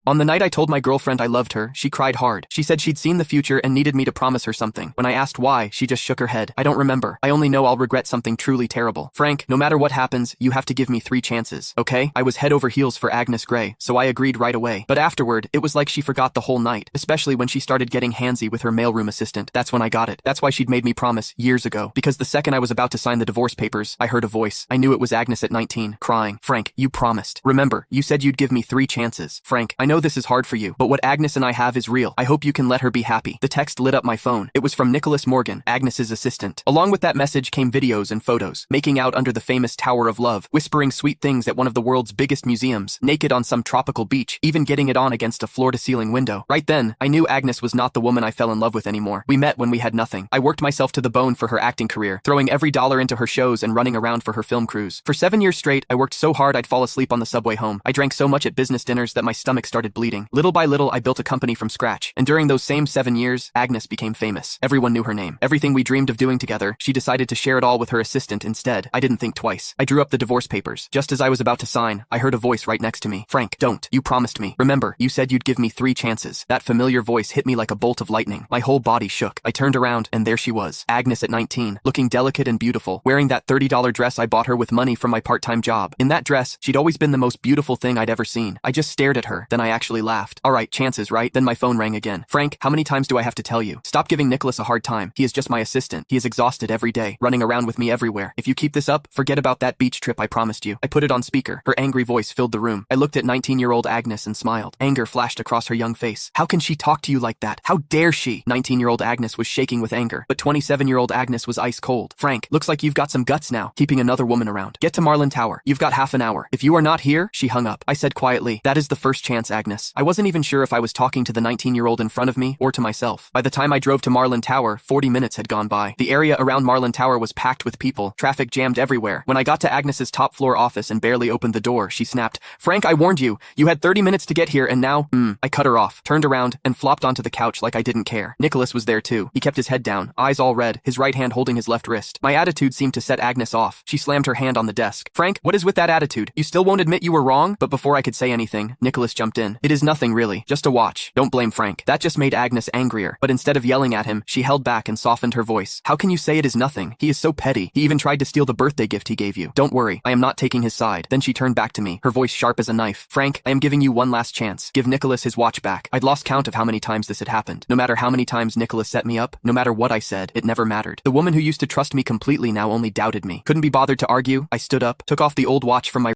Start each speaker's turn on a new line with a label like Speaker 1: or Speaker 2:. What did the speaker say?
Speaker 1: On the night I told my girlfriend I loved her, she cried hard. She said she'd seen the future and needed me to promise her something. When I asked why, she just shook her head. I don't remember. I only know I'll regret something truly terrible. Frank, no matter what happens, you have to give me 3 chances, okay? I was head over heels for Agnes Grey, so I agreed right away. But afterward, it was like she forgot the whole night, especially when she started getting handsy with her mailroom assistant. That's when I got it. That's why she'd made me promise years ago. Because the second I was about to sign the divorce papers, I heard a voice. I knew it was Agnes at 19, crying. Frank, you promised. Remember, you said you'd give me 3 chances. Frank, I know this is hard for you, but what Agnes and I have is real. I hope you can let her be happy. The text lit up my phone. It was from Nicholas Morgan, Agnes's assistant. Along with that message came videos and photos, making out under the famous Tower of Love, whispering sweet things at one of the world's biggest museums, naked on some tropical beach, even getting it on against a floor-to-ceiling window. Right then, I knew Agnes was not the woman I fell in love with anymore. We met when we had nothing. I worked myself to the bone for her acting career, throwing every dollar into her shows and running around for her film crews. For 7 years straight, I worked so hard I'd fall asleep on the subway home. I drank so much at business dinners that my stomach started bleeding. Little by little, I built a company from scratch. And during those same 7 years, Agnes became famous. Everyone knew her name. Everything we dreamed of doing together, she decided to share it all with her assistant instead. I didn't think twice. I drew up the divorce papers. Just as I was about to sign, I heard a voice right next to me. Frank, don't. You promised me. Remember, you said you'd give me 3 chances. That familiar voice hit me like a bolt of lightning. My whole body shook. I turned around, and there she was. Agnes at 19, looking delicate and beautiful, wearing that $30 dress I bought her with money from my part-time job. In that dress, she'd always been the most beautiful thing I'd ever seen. I just stared at her, then I actually laughed. All right, chances, right? Then my phone rang again. Frank, how many times do I have to tell you? Stop giving Nicholas a hard time. He is just my assistant. He is exhausted every day, running around with me everywhere. If you keep this up, forget about that beach trip I promised you. I put it on speaker. Her angry voice filled the room. I looked at 19-year-old Agnes and smiled. Anger flashed across her young face. How can she talk to you like that? How dare she? 19-year-old Agnes was shaking with anger, but 27-year-old Agnes was ice cold. Frank, looks like you've got some guts now, keeping another woman around. Get to Marlin Tower. You've got half an hour. If you are not here, she hung up. I said quietly, that is the first chance, Agnes. I wasn't even sure if I was talking to the 19-year-old in front of me or to myself. By the time I drove to Marlin Tower, 40 minutes had gone by. The area around Marlin Tower was packed with people, traffic jammed everywhere. When I got to Agnes's top floor office and barely opened the door, she snapped, Frank, I warned you. You had 30 minutes to get here and now, I cut her off, turned around, and flopped onto the couch like I didn't care. Nicholas was there too. He kept his head down, eyes all red, his right hand holding his left wrist. My attitude seemed to set Agnes off. She slammed her hand on the desk. Frank, what is with that attitude? You still won't admit you were wrong? But before I could say anything, Nicholas jumped in. It is nothing really, just a watch. Don't blame Frank. That just made Agnes angrier. But instead of yelling at him, she held back and softened her voice. How can you say it is nothing? He is so petty. He even tried to steal the birthday gift he gave you. Don't worry, I am not taking his side. Then she turned back to me, her voice sharp as a knife. Frank, I am giving you one last chance. Give Nicholas his watch back. I'd lost count of how many times this had happened. No matter how many times Nicholas set me up, no matter what I said, it never mattered. The woman who used to trust me completely now only doubted me. Couldn't be bothered to argue. I stood up, took off the old watch from my